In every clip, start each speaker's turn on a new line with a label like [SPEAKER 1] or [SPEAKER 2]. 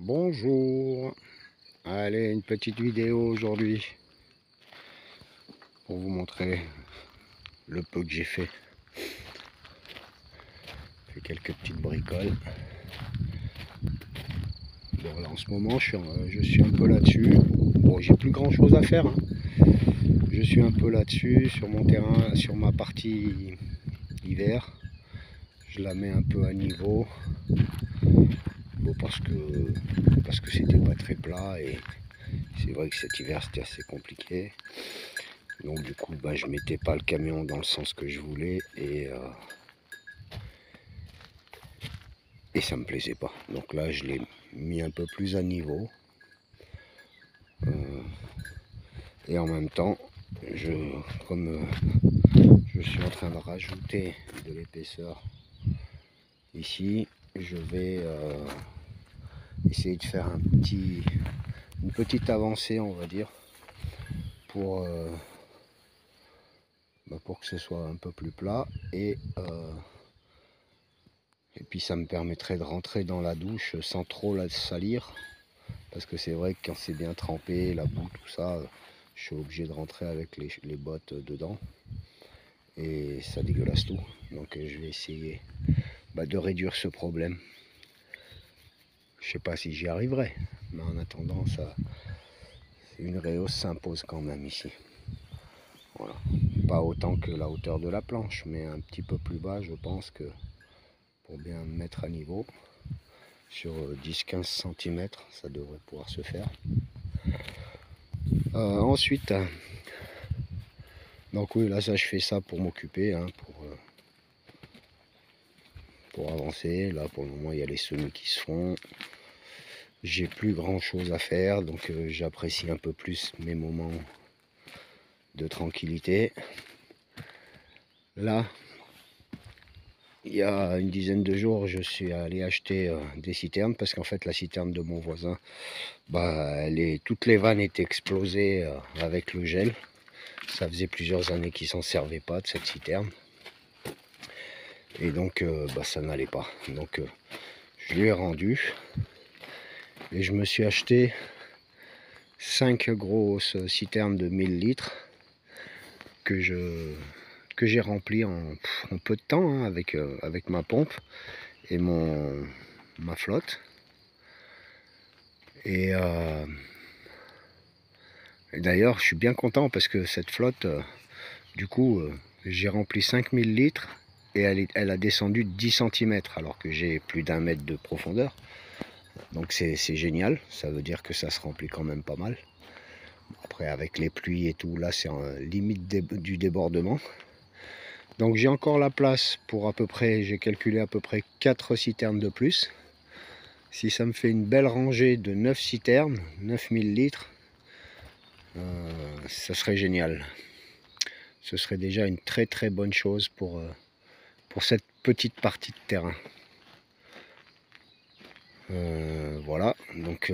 [SPEAKER 1] Bonjour, allez, une petite vidéo aujourd'hui pour vous montrer le peu que j'ai fait. Fait quelques petites bricoles. Bon, là en ce moment je suis un peu là-dessus. Bon, j'ai plus grand chose à faire, hein. Je suis un peu là-dessus sur mon terrain, sur ma partie hiver. Je la mets un peu à niveau. Bon, parce que c'était pas très plat et c'est vrai que cet hiver c'était assez compliqué. Donc du coup je mettais pas le camion dans le sens que je voulais et ça me plaisait pas. Donc là je l'ai mis un peu plus à niveau. Et en même temps, comme je suis en train de rajouter de l'épaisseur ici, je vais essayer de faire une petite avancée, on va dire, pour que ce soit un peu plus plat et puis ça me permettrait de rentrer dans la douche sans trop la salir, parce que c'est vrai que quand c'est bien trempé, la boue, tout ça, je suis obligé de rentrer avec les bottes dedans et ça dégueulasse tout. Donc je vais essayer de réduire ce problème. Je sais pas si j'y arriverai, mais en attendant, une réhausse s'impose quand même ici. Voilà. Pas autant que la hauteur de la planche, mais un petit peu plus bas, je pense que pour bien me mettre à niveau, sur 10-15 cm, ça devrait pouvoir se faire. Ensuite, donc oui, là, ça, je fais ça pour m'occuper, hein, pour avancer. Là, pour le moment, il y a les semis qui se font. J'ai plus grand chose à faire, donc j'apprécie un peu plus mes moments de tranquillité. Là, il y a une dizaine de jours, je suis allé acheter des citernes, parce qu'en fait la citerne de mon voisin, toutes les vannes étaient explosées avec le gel. Ça faisait plusieurs années qu'il s'en servait pas de cette citerne, et donc ça n'allait pas. Donc je lui ai rendu et je me suis acheté 5 grosses citernes de 1000 litres que j'ai rempli en peu de temps, hein, avec ma pompe et ma flotte. Et d'ailleurs je suis bien content parce que cette flotte, du coup j'ai rempli 5000 litres et elle a descendu de 10 cm alors que j'ai plus d'1 mètre de profondeur. Donc c'est génial, ça veut dire que ça se remplit quand même pas mal. Après avec les pluies et tout, là c'est en limite du débordement. Donc j'ai encore la place pour à peu près, j'ai calculé à peu près 4 citernes de plus. Si ça me fait une belle rangée de 9 citernes, 9000 litres, ça serait génial. Ce serait déjà une très très bonne chose pour cette petite partie de terrain. Voilà, donc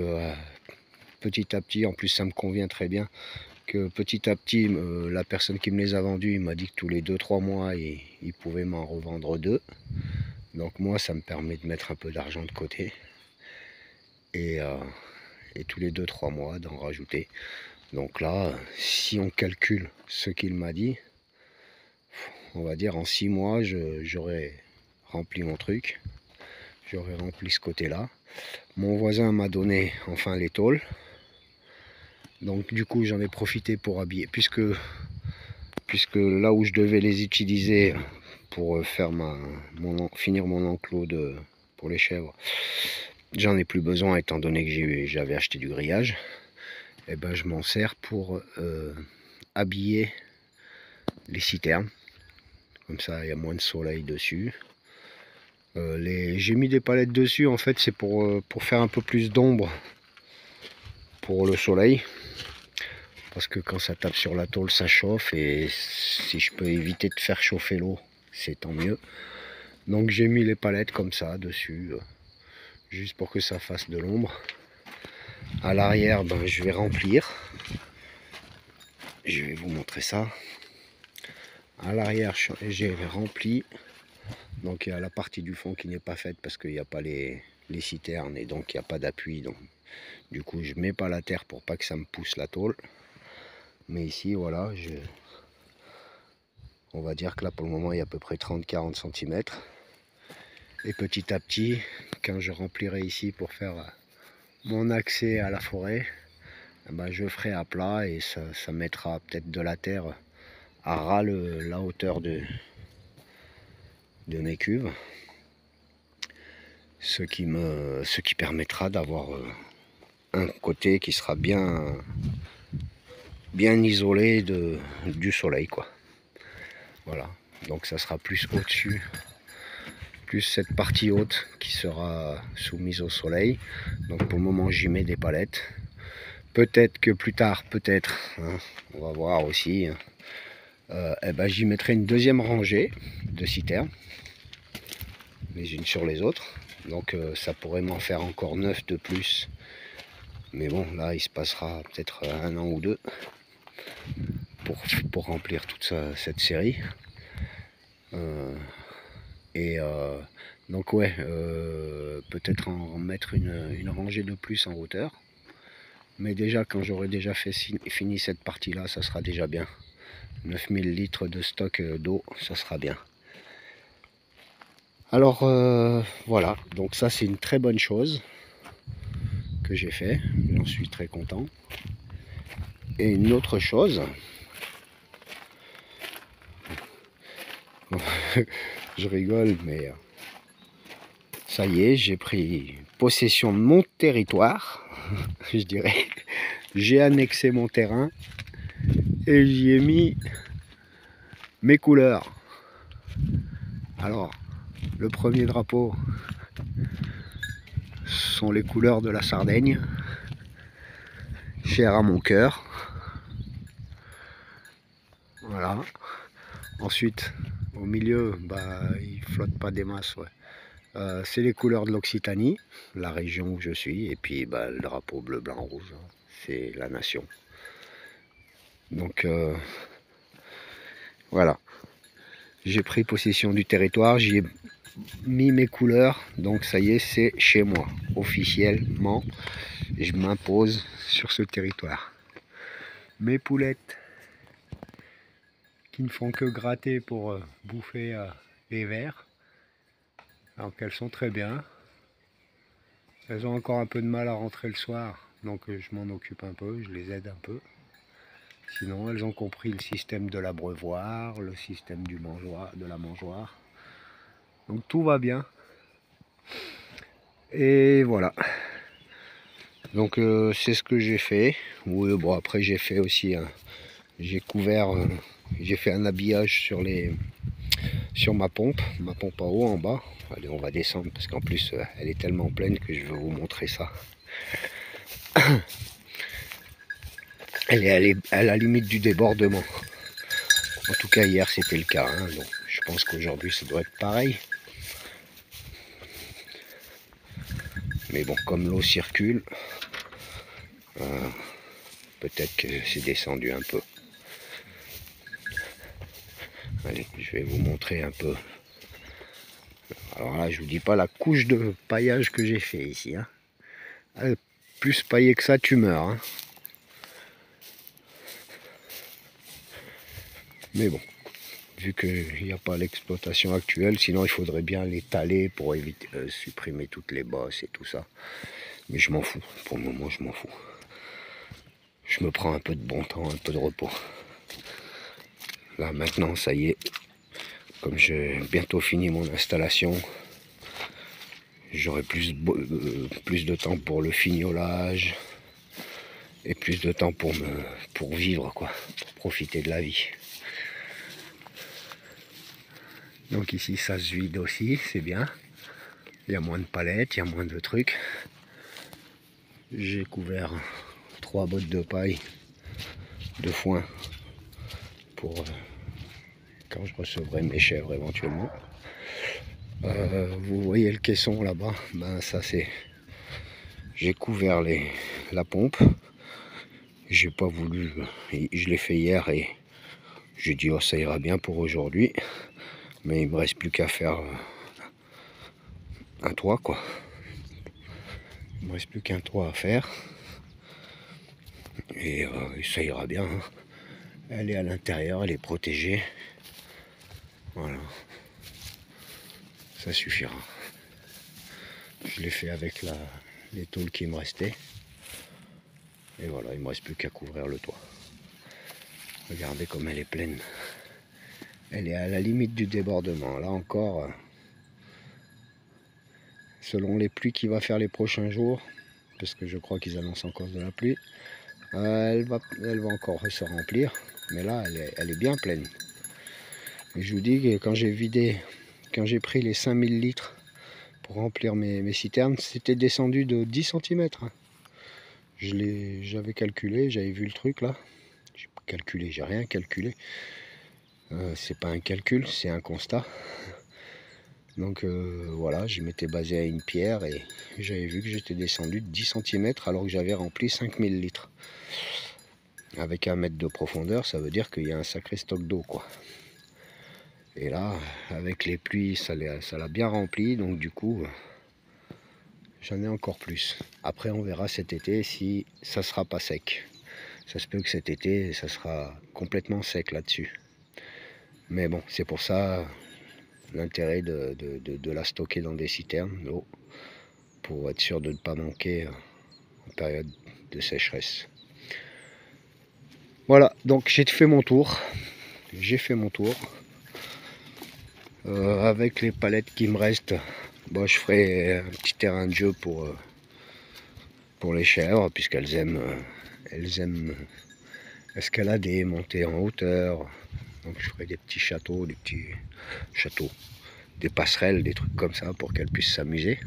[SPEAKER 1] petit à petit, en plus ça me convient très bien, que petit à petit, la personne qui me les a vendus, il m'a dit que tous les 2-3 mois, il pouvait m'en revendre 2. Donc moi, ça me permet de mettre un peu d'argent de côté. Et tous les 2-3 mois, d'en rajouter. Donc là, si on calcule ce qu'il m'a dit, on va dire en 6 mois, j'aurais rempli mon truc. J'aurais rempli ce côté-là. Mon voisin m'a donné enfin les tôles. Donc du coup, j'en ai profité pour habiller, puisque là où je devais les utiliser pour faire finir mon enclos pour les chèvres, j'en ai plus besoin étant donné que j'avais acheté du grillage. Et je m'en sers pour habiller les citernes. Comme ça, il y a moins de soleil dessus. J'ai mis des palettes dessus, en fait, c'est pour faire un peu plus d'ombre pour le soleil. Parce que quand ça tape sur la tôle, ça chauffe. Et si je peux éviter de faire chauffer l'eau, c'est tant mieux. Donc j'ai mis les palettes comme ça dessus, juste pour que ça fasse de l'ombre. À l'arrière, je vais remplir. Je vais vous montrer ça. À l'arrière, j'ai rempli. Donc il y a la partie du fond qui n'est pas faite parce qu'il n'y a pas les les citernes, et donc il n'y a pas d'appui. Donc du coup je mets pas la terre pour pas que ça me pousse la tôle. Mais ici voilà, on va dire que là pour le moment il y a à peu près 30-40 cm. Et petit à petit, quand je remplirai ici pour faire mon accès à la forêt, ben je ferai à plat et ça mettra peut-être de la terre à ras la hauteur de mes cuves. Ce qui permettra d'avoir un côté qui sera bien isolé du soleil, quoi. Voilà, donc ça sera plus au-dessus, plus cette partie haute qui sera soumise au soleil. Donc pour le moment j'y mets des palettes. Peut-être que plus tard, peut-être, hein, on va voir aussi, eh ben, j'y mettrai une deuxième rangée de citernes, les unes sur les autres. Donc ça pourrait m'en faire encore 9 de plus. Mais bon, là il se passera peut-être 1 an ou 2 pour remplir toute cette série. Donc ouais, peut-être en mettre une rangée de plus en hauteur. Mais déjà, quand j'aurai déjà fini cette partie-là, ça sera déjà bien. 9000 litres de stock d'eau, ça sera bien. Alors voilà, donc ça c'est une très bonne chose que j'ai fait. J'en suis très content. Et une autre chose, je rigole, mais ça y est, j'ai pris possession de mon territoire, je dirais. J'ai annexé mon terrain et j'y ai mis mes couleurs. Alors, le premier drapeau sont les couleurs de la Sardaigne, chère à mon cœur. Voilà. Ensuite, au milieu, bah, il flotte pas des masses. Ouais. C'est les couleurs de l'Occitanie, la région où je suis, et puis bah, le drapeau bleu, blanc, rouge, c'est la nation. Donc voilà, j'ai pris possession du territoire, j'y ai mis mes couleurs, donc ça y est, c'est chez moi, officiellement, je m'impose sur ce territoire. Mes poulettes qui ne font que gratter pour bouffer les vers, donc elles sont très bien. Elles ont encore un peu de mal à rentrer le soir, donc je m'en occupe un peu, je les aide un peu. Sinon, elles ont compris le système de l'abreuvoir, le système du mangeoire, de la mangeoire. Donc tout va bien. Et voilà. Donc c'est ce que j'ai fait. Oui, bon après j'ai fait aussi, j'ai couvert, j'ai fait un habillage sur ma pompe à eau en bas. Allez, on va descendre parce qu'en plus elle est tellement pleine que je vais vous montrer ça. Elle est à la limite du débordement. En tout cas hier c'était le cas, hein, donc je pense qu'aujourd'hui ça doit être pareil. Mais bon, comme l'eau circule, peut-être que c'est descendu un peu. Allez, je vais vous montrer un peu. Alors là, je vous dis pas la couche de paillage que j'ai fait ici. Hein. Plus paillé que ça, tu meurs. Hein. Mais bon, vu qu'il n'y a pas l'exploitation actuelle, sinon il faudrait bien l'étaler pour éviter supprimer toutes les bosses et tout ça. Mais je m'en fous, pour le moment je m'en fous. Je me prends un peu de bon temps, un peu de repos. Là maintenant, ça y est, comme j'ai bientôt fini mon installation, j'aurai plus de temps pour le fignolage et plus de temps pour vivre, quoi, pour profiter de la vie. Donc ici ça se vide aussi, c'est bien. Il y a moins de palettes, il y a moins de trucs. J'ai couvert 3 bottes de paille de foin pour quand je recevrai mes chèvres éventuellement. Vous voyez le caisson là-bas, ben ça c'est, j'ai couvert la pompe. J'ai pas voulu, je l'ai fait hier et j'ai dit oh ça ira bien pour aujourd'hui, mais il me reste plus qu'à faire un toit, quoi, Il me reste plus qu'un toit à faire. Et ça ira bien. Hein. Elle est à l'intérieur, elle est protégée. Voilà. Ça suffira. Je l'ai fait avec les tôles qui me restaient. Et voilà, il ne me reste plus qu'à couvrir le toit. Regardez comme elle est pleine. Elle est à la limite du débordement. Là encore, selon les pluies qu'il va faire les prochains jours, parce que je crois qu'ils annoncent encore de la pluie, elle va encore se remplir. Mais là, elle est bien pleine. Et je vous dis que quand j'ai pris les 5000 litres pour remplir mes citernes, c'était descendu de 10 cm. J'avais calculé, j'avais vu le truc là. J'ai rien calculé. C'est pas un calcul, c'est un constat. Donc voilà, je m'étais basé à une pierre et j'avais vu que j'étais descendu de 10 cm alors que j'avais rempli 5000 litres. Avec 1 mètre de profondeur, ça veut dire qu'il y a un sacré stock d'eau, quoi. Et là, avec les pluies, ça l'a bien rempli, donc du coup, j'en ai encore plus. Après, on verra cet été si ça sera pas sec. Ça se peut que cet été, ça sera complètement sec là-dessus. Mais bon, c'est pour ça l'intérêt de la stocker dans des citernes, l'eau, pour être sûr de ne pas manquer en période de sécheresse. Voilà, donc j'ai fait mon tour. Avec les palettes qui me restent, bon, je ferai un petit terrain de jeu pour les chèvres, puisqu'elles aiment escalader, monter en hauteur. Donc je ferai des petits châteaux, des passerelles, des trucs comme ça pour qu'elles puissent s'amuser.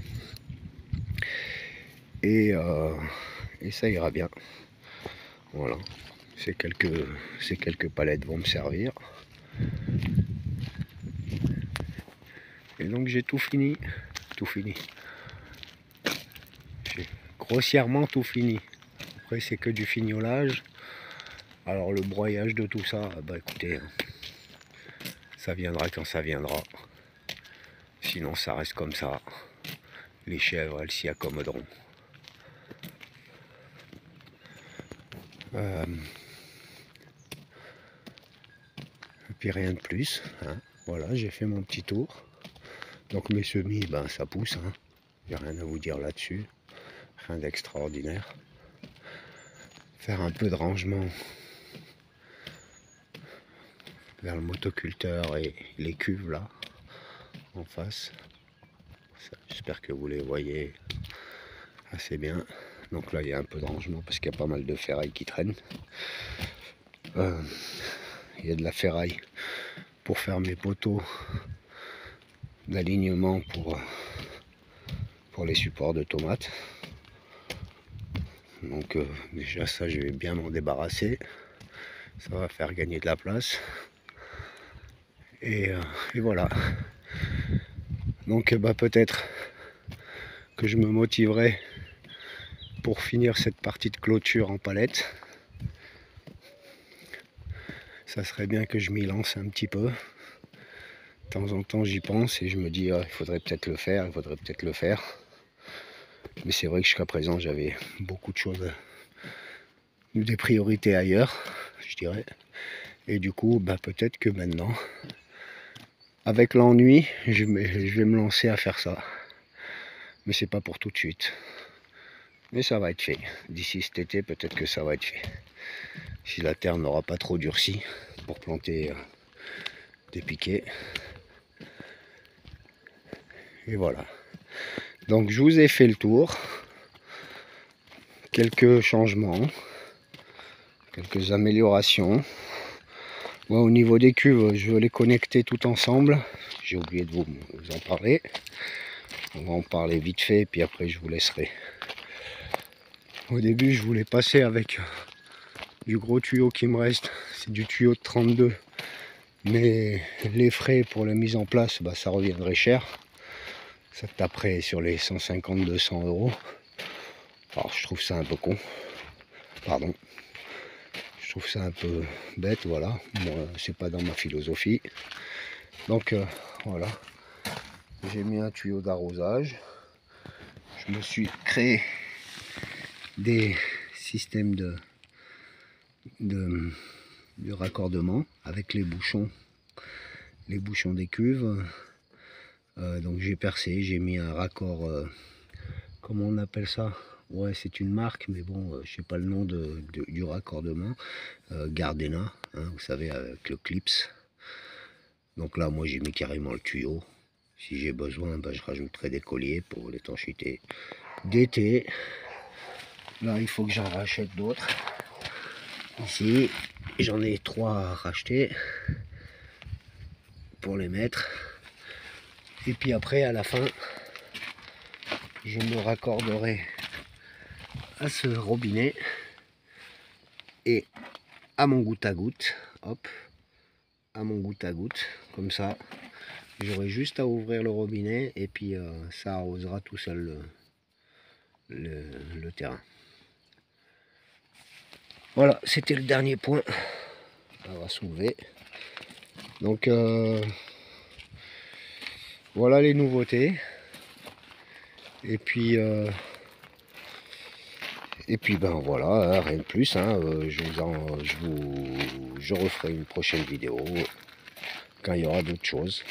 [SPEAKER 1] Et ça ira bien. Voilà. Ces quelques palettes vont me servir. Et donc j'ai tout fini. J'ai grossièrement tout fini. Après c'est que du fignolage. Alors le broyage de tout ça, bah écoutez, ça viendra quand ça viendra. Sinon ça reste comme ça. Les chèvres, elles s'y accommoderont. Et puis rien de plus. Hein. Voilà, j'ai fait mon petit tour. Donc mes semis, ben ça pousse. Hein. J'ai rien à vous dire là-dessus. Rien d'extraordinaire. Faire un peu de rangement vers le motoculteur et les cuves là, en face. J'espère que vous les voyez assez bien. Donc là, il y a un peu de rangement parce qu'il y a pas mal de ferraille qui traîne. Il y a de la ferraille pour faire mes poteaux d'alignement pour les supports de tomates. Donc déjà ça, je vais bien m'en débarrasser. Ça va faire gagner de la place. Et voilà. Donc bah, peut-être que je me motiverai pour finir cette partie de clôture en palette. Ça serait bien que je m'y lance un petit peu. De temps en temps j'y pense et je me dis il faudrait peut-être le faire, mais c'est vrai que jusqu'à présent j'avais beaucoup de choses, des priorités ailleurs, je dirais, et du coup bah, peut-être que maintenant avec l'ennui je vais me lancer à faire ça, mais c'est pas pour tout de suite, mais ça va être fait d'ici cet été. Peut-être que ça va être fait si la terre n'aura pas trop durci pour planter des piquets. Et voilà. Donc je vous ai fait le tour. Quelques changements. Quelques améliorations. Moi, au niveau des cuves, je veux les connecter tout ensemble. J'ai oublié de vous en parler. On va en parler vite fait, puis après je vous laisserai. Au début, je voulais passer avec du gros tuyau qui me reste. C'est du tuyau de 32. Mais les frais pour la mise en place, bah, ça reviendrait cher. Ça taperait sur les 150-200 €. Alors je trouve ça un peu con. Pardon. Je trouve ça un peu bête, voilà. Moi, c'est pas dans ma philosophie. Donc voilà. J'ai mis un tuyau d'arrosage. Je me suis créé des systèmes de raccordement avec les bouchons des cuves. Donc j'ai percé, j'ai mis un raccord, comment on appelle ça? Ouais, c'est une marque, mais bon, je sais pas le nom du raccordement. Gardena, hein, vous savez, avec le clips. Donc là, moi, j'ai mis carrément le tuyau. Si j'ai besoin, ben, je rajouterai des colliers pour l'étanchéité d'été. Là, il faut que j'en rachète d'autres. Ici, j'en ai 3 à racheter pour les mettre. Et puis après, à la fin, je me raccorderai à ce robinet et à mon goutte à goutte. Hop, à mon goutte à goutte, comme ça. J'aurai juste à ouvrir le robinet et puis ça arrosera tout seul le terrain. Voilà, c'était le dernier point à soulever. Donc voilà les nouveautés. Et puis ben voilà, hein, rien de plus. Hein, je referai une prochaine vidéo quand il y aura d'autres choses.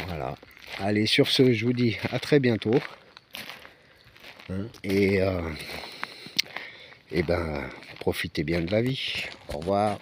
[SPEAKER 1] Voilà. Allez, sur ce, je vous dis à très bientôt. Hein, et ben, profitez bien de la vie. Au revoir.